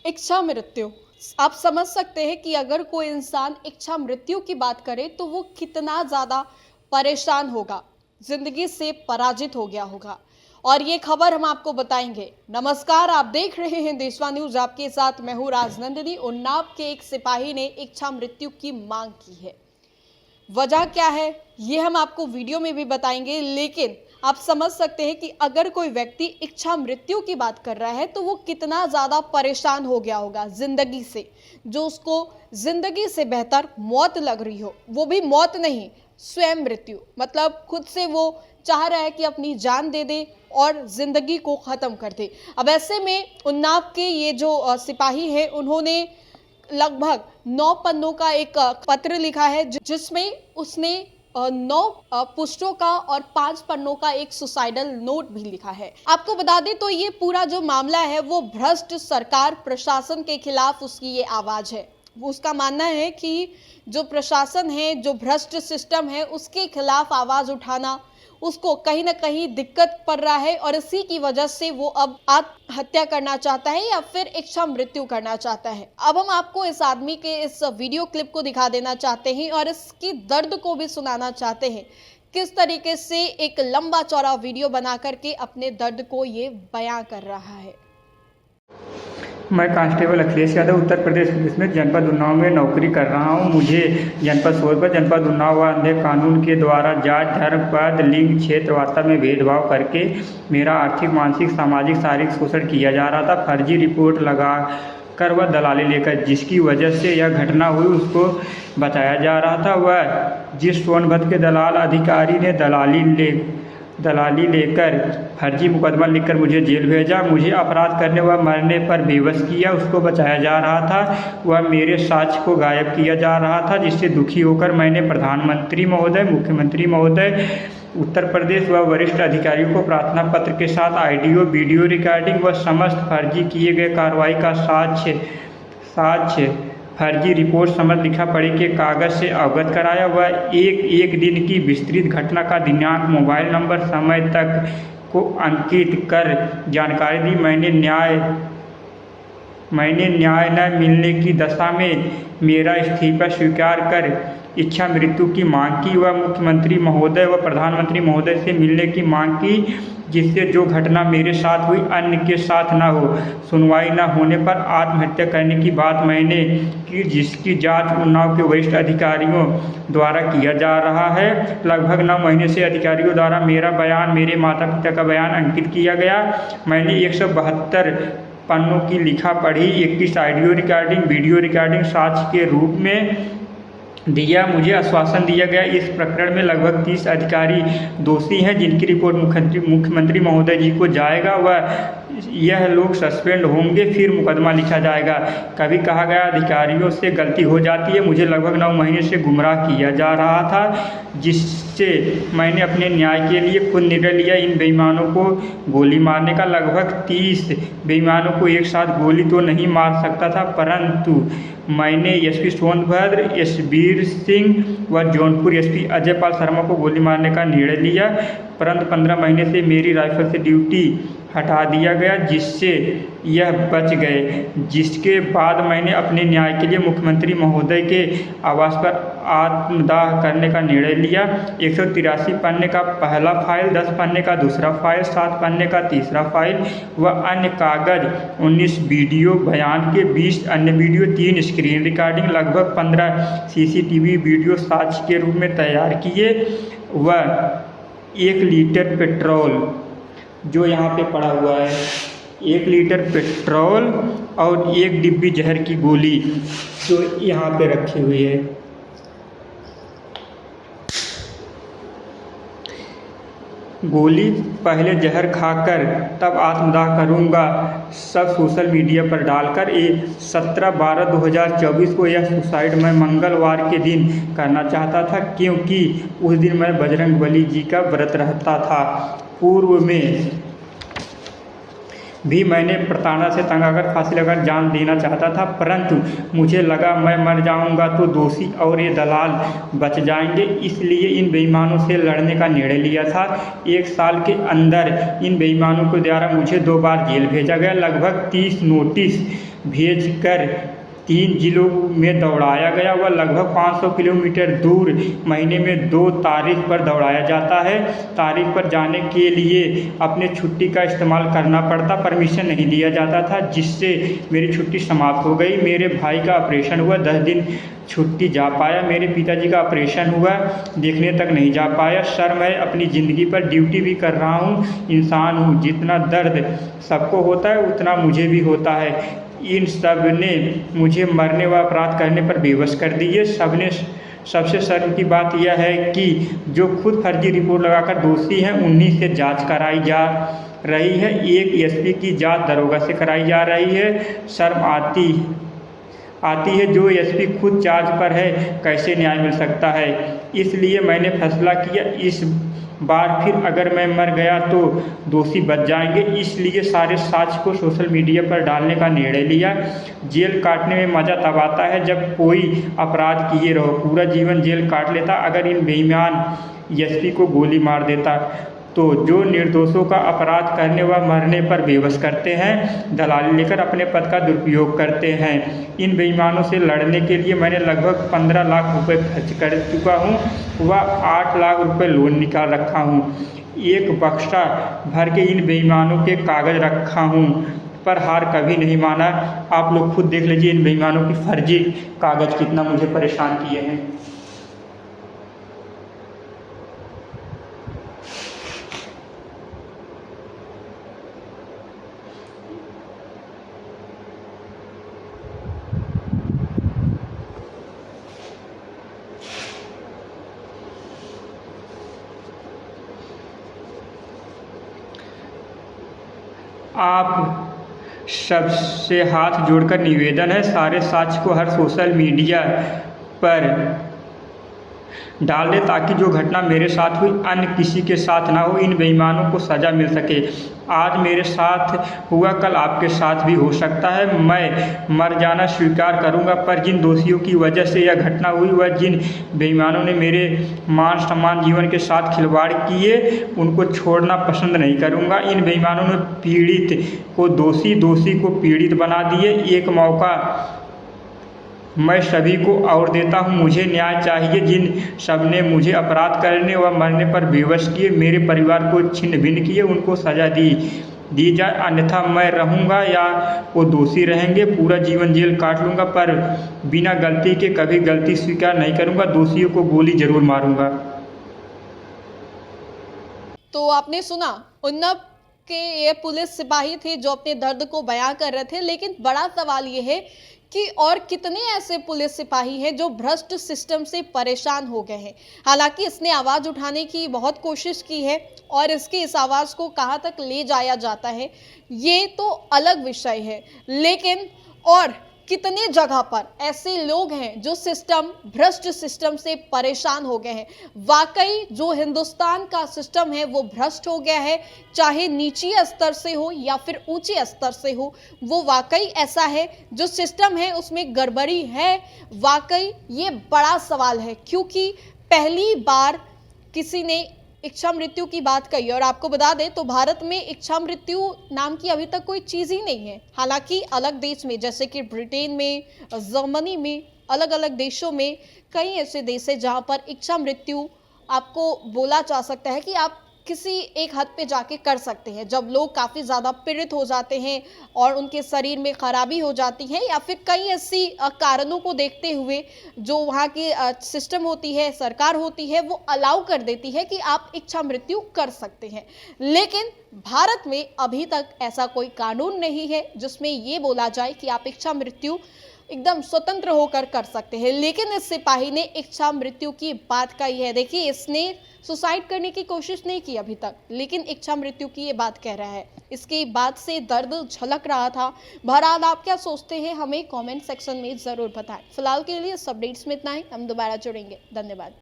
इच्छा मृत्यु। आप समझ सकते हैं कि अगर कोई इंसान इच्छा मृत्यु की बात करे तो वो कितना ज़्यादा परेशान होगा, जिंदगी से पराजित हो गया होगा। और ये खबर हम आपको बताएंगे। नमस्कार, आप देख रहे हैं देशवा न्यूज। आपके साथ मैं हूँ राजनंदिनी। उन्नाव के एक सिपाही ने इच्छा मृत्यु की मांग की है। वजह क्या है ये हम आपको वीडियो में भी बताएंगे, लेकिन आप समझ सकते हैं कि अगर कोई व्यक्ति इच्छा मृत्यु की बात कर रहा है तो वो कितना ज़्यादा परेशान हो गया होगा जिंदगी से, जो उसको जिंदगी से बेहतर मौत लग रही हो। वो भी मौत नहीं, स्वयं मृत्यु, मतलब खुद से वो चाह रहा है कि अपनी जान दे दे और जिंदगी को ख़त्म कर दे। अब ऐसे में उन्नाव के ये जो सिपाही है, उन्होंने लगभग 9 पन्नों का एक पत्र लिखा है, जिसमें उसने 9 पुष्टों का और 5 पन्नों का एक सुसाइडल नोट भी लिखा है। आपको बता दें तो ये पूरा जो मामला है वो भ्रष्ट सरकार प्रशासन के खिलाफ उसकी ये आवाज है। उसका मानना है कि जो प्रशासन है, जो भ्रष्ट सिस्टम है, उसके खिलाफ आवाज उठाना उसको कहीं ना कहीं दिक्कत पड़ रहा है और इसी की वजह से वो अब आत्महत्या करना चाहता है या फिर इच्छा मृत्यु करना चाहता है। अब हम आपको इस आदमी के इस वीडियो क्लिप को दिखा देना चाहते हैं और इसकी दर्द को भी सुनाना चाहते हैं, किस तरीके से एक लंबा चौड़ा वीडियो बना करके अपने दर्द को ये बयां कर रहा है। मैं कांस्टेबल अखिलेश यादव उत्तर प्रदेश पुलिस में जनपद उन्नाव में नौकरी कर रहा हूं। मुझे जनपद सोनभद्र, जनपद उन्नाव व अन्य कानून के द्वारा जात, धर्म, पद, लिंग, क्षेत्र, वार्ता में भेदभाव करके मेरा आर्थिक, मानसिक, सामाजिक, शारीरिक शोषण किया जा रहा था। फर्जी रिपोर्ट लगा कर वह दलाली लेकर जिसकी वजह से यह घटना हुई उसको बचाया जा रहा था। वह जिस सोनभद्र के दलाल अधिकारी ने दलाली लेकर फर्जी मुकदमा लिखकर मुझे जेल भेजा, मुझे अपराध करने व मरने पर बेबस किया, उसको बचाया जा रहा था। वह मेरे साक्ष्य को गायब किया जा रहा था, जिससे दुखी होकर मैंने प्रधानमंत्री महोदय, मुख्यमंत्री महोदय, उत्तर प्रदेश व वरिष्ठ अधिकारियों को प्रार्थना पत्र के साथ ऑडियो, वीडियो रिकॉर्डिंग व समस्त फर्जी किए गए कार्रवाई का साक्ष्य फर्जी रिपोर्ट समझ लिखा पढ़ी के कागज से अवगत कराया। वह एक दिन की विस्तृत घटना का दिनांक, मोबाइल नंबर, समय तक को अंकित कर जानकारी दी। मैंने न्याय न मिलने की दशा में मेरा इस्तीफा स्वीकार कर इच्छा मृत्यु की मांग की व मुख्यमंत्री महोदय व प्रधानमंत्री महोदय से मिलने की मांग की, जिससे जो घटना मेरे साथ हुई अन्य के साथ न हो। सुनवाई न होने पर आत्महत्या करने की बात मैंने की, जिसकी जांच उन्नाव के वरिष्ठ अधिकारियों द्वारा किया जा रहा है। लगभग 9 महीने से अधिकारियों द्वारा मेरा बयान, मेरे माता पिता का बयान अंकित किया गया। मैंने 172 पन्नों की लिखा पढ़ी, 21 ऑडियो रिकॉर्डिंग, वीडियो रिकॉर्डिंग साक्ष्य के रूप में दिया। मुझे आश्वासन दिया गया इस प्रकरण में लगभग 30 अधिकारी दोषी हैं, जिनकी रिपोर्ट मुख्यमंत्री महोदय जी को जाएगा व यह लोग सस्पेंड होंगे, फिर मुकदमा लिखा जाएगा। कभी कहा गया अधिकारियों से गलती हो जाती है। मुझे लगभग 9 महीने से गुमराह किया जा रहा था, जिससे मैंने अपने न्याय के लिए खुद निर्णय लिया इन बेईमानों को गोली मारने का। लगभग 30 बेईमानों को एक साथ गोली तो नहीं मार सकता था, परंतु मैंने एसपी सोनभद्र, एस वीर सिंह व जौनपुर एसपी अजय पाल शर्मा को गोली मारने का निर्णय लिया, परंतु 15 महीने से मेरी राइफल से ड्यूटी हटा दिया गया, जिससे यह बच गए। जिसके बाद मैंने अपने न्याय के लिए मुख्यमंत्री महोदय के आवास पर आत्मदाह करने का निर्णय लिया। 183 पन्ने का पहला फाइल, 10 पन्ने का दूसरा फाइल, 7 पन्ने का तीसरा फाइल व अन्य कागज, 19 वीडियो बयान के 20 अन्य वीडियो, 3 स्क्रीन रिकॉर्डिंग, लगभग 15 CCTV वीडियो साक्ष्य के रूप में तैयार किए व 1 लीटर पेट्रोल जो यहाँ पे पड़ा हुआ है, 1 लीटर पेट्रोल और 1 डिब्बी जहर की गोली जो यहाँ पे रखी हुई है। गोली पहले जहर खाकर तब आत्मदाह करूँगा, सब सोशल मीडिया पर डालकर। 17/12/2024 को यह सुसाइड मैं मंगलवार के दिन करना चाहता था, क्योंकि उस दिन मैं बजरंगबली जी का व्रत रहता था। पूर्व में भी मैंने प्रताड़ना से तंग आकर फांसी लगाकर जान देना चाहता था, परंतु मुझे लगा मैं मर जाऊंगा तो दोषी और ये दलाल बच जाएंगे, इसलिए इन बेईमानों से लड़ने का निर्णय लिया था। 1 साल के अंदर इन बेईमानों के द्वारा मुझे 2 बार जेल भेजा गया। लगभग 30 नोटिस भेजकर 3 जिलों में दौड़ाया गया। वह लगभग 500 किलोमीटर दूर महीने में 2 तारीख पर दौड़ाया जाता है। तारीख पर जाने के लिए अपने छुट्टी का इस्तेमाल करना पड़ता, परमिशन नहीं दिया जाता था, जिससे मेरी छुट्टी समाप्त हो गई। मेरे भाई का ऑपरेशन हुआ, 10 दिन छुट्टी जा पाया। मेरे पिताजी का ऑपरेशन हुआ, देखने तक नहीं जा पाया। सर, मैं अपनी ज़िंदगी पर ड्यूटी भी कर रहा हूँ, इंसान हूँ। जितना दर्द सबको होता है उतना मुझे भी होता है। इन सब ने मुझे मरने व अपराध करने पर बेबस कर दी है। सबसे शर्म की बात यह है कि जो खुद फर्जी रिपोर्ट लगाकर दोषी हैं उन्हीं से जांच कराई जा रही है। एक एसपी की जांच दरोगा से कराई जा रही है। शर्म आती है, जो एसपी खुद चार्ज पर है, कैसे न्याय मिल सकता है। इसलिए मैंने फैसला किया, इस बार फिर अगर मैं मर गया तो दोषी बच जाएंगे। इसलिए सारे साक्ष्य को सोशल मीडिया पर डालने का निर्णय लिया। जेल काटने में मज़ा तब आता है जब कोई अपराध किए रहो, पूरा जीवन जेल काट लेता। अगर इन बेईमान एसपी को गोली मार देता तो जो निर्दोषों का अपराध करने व मरने पर बेबस करते हैं, दलाली लेकर अपने पद का दुरुपयोग करते हैं। इन बेईमानों से लड़ने के लिए मैंने लगभग 15 लाख रुपए खर्च कर चुका हूँ व 8 लाख रुपए लोन निकाल रखा हूँ। एक बक्सा भर के इन बेईमानों के कागज़ रखा हूँ, पर हार कभी नहीं माना। आप लोग खुद देख लीजिए इन बेईमानों की फर्जी कागज़ कितना मुझे परेशान किए हैं। आप सबसे हाथ जोड़कर निवेदन है, सारे साक्ष्य को हर सोशल मीडिया पर डाल दे ताकि जो घटना मेरे साथ हुई अन्य किसी के साथ ना हो। इन बेईमानों को सज़ा मिल सके। आज मेरे साथ हुआ, कल आपके साथ भी हो सकता है। मैं मर जाना स्वीकार करूंगा, पर जिन दोषियों की वजह से यह घटना हुई, वह जिन बेईमानों ने मेरे मान सम्मान जीवन के साथ खिलवाड़ किए, उनको छोड़ना पसंद नहीं करूंगा। इन बेईमानों ने पीड़ित को दोषी, दोषी को पीड़ित बना दिए। एक मौका मैं सभी को और देता हूं, मुझे न्याय चाहिए। जिन सब ने मुझे अपराध करने व मरने पर बेबस किए, मेरे परिवार को छिन्न भिन्न किए, उनको सज़ा दी जाए, अन्यथा मैं रहूंगा या वो दोषी रहेंगे। पूरा जीवन जेल काट लूँगा, पर बिना गलती के कभी गलती स्वीकार नहीं करूँगा। दोषियों को गोली जरूर मारूंगा। तो आपने सुना, उन्नत के ये पुलिस सिपाही थे जो अपने दर्द को बयां कर रहे थे। लेकिन बड़ा सवाल ये है कि और कितने ऐसे पुलिस सिपाही हैं जो भ्रष्ट सिस्टम से परेशान हो गए हैं। हालांकि इसने आवाज़ उठाने की बहुत कोशिश की है और इस आवाज़ को कहाँ तक ले जाया जाता है ये तो अलग विषय है। लेकिन और कितने जगह पर ऐसे लोग हैं जो भ्रष्ट सिस्टम से परेशान हो गए हैं। वाकई जो हिंदुस्तान का सिस्टम है वो भ्रष्ट हो गया है, चाहे नीचे स्तर से हो या फिर ऊंचे स्तर से हो। वो वाकई ऐसा है, जो सिस्टम है उसमें गड़बड़ी है। वाकई ये बड़ा सवाल है, क्योंकि पहली बार किसी ने इच्छा मृत्यु की बात कही। और आपको बता दें तो भारत में इच्छा मृत्यु नाम की अभी तक कोई चीज़ ही नहीं है। हालांकि अलग देश में, जैसे कि ब्रिटेन में, जर्मनी में, अलग अलग देशों में कई ऐसे देश हैं जहां पर इच्छा मृत्यु आपको बोला जा सकता है कि आप किसी एक हद पे जाके कर सकते हैं, जब लोग काफ़ी ज़्यादा पीड़ित हो जाते हैं और उनके शरीर में खराबी हो जाती है, या फिर कई ऐसी कारणों को देखते हुए जो वहाँ की सिस्टम होती है, सरकार होती है, वो अलाउ कर देती है कि आप इच्छा मृत्यु कर सकते हैं। लेकिन भारत में अभी तक ऐसा कोई कानून नहीं है जिसमें ये बोला जाए कि आप इच्छा मृत्यु एकदम स्वतंत्र होकर कर सकते हैं। लेकिन इस सिपाही ने इच्छा मृत्यु की बात कही है। देखिए, इसने सुसाइड करने की कोशिश नहीं की अभी तक, लेकिन इच्छा मृत्यु की ये बात कह रहा है। इसकी बात से दर्द झलक रहा था। बहरहाल आप क्या सोचते हैं हमें कमेंट सेक्शन में ज़रूर बताएं। फिलहाल के लिए इस अपडेट्स में इतना ही, हम दोबारा जुड़ेंगे। धन्यवाद।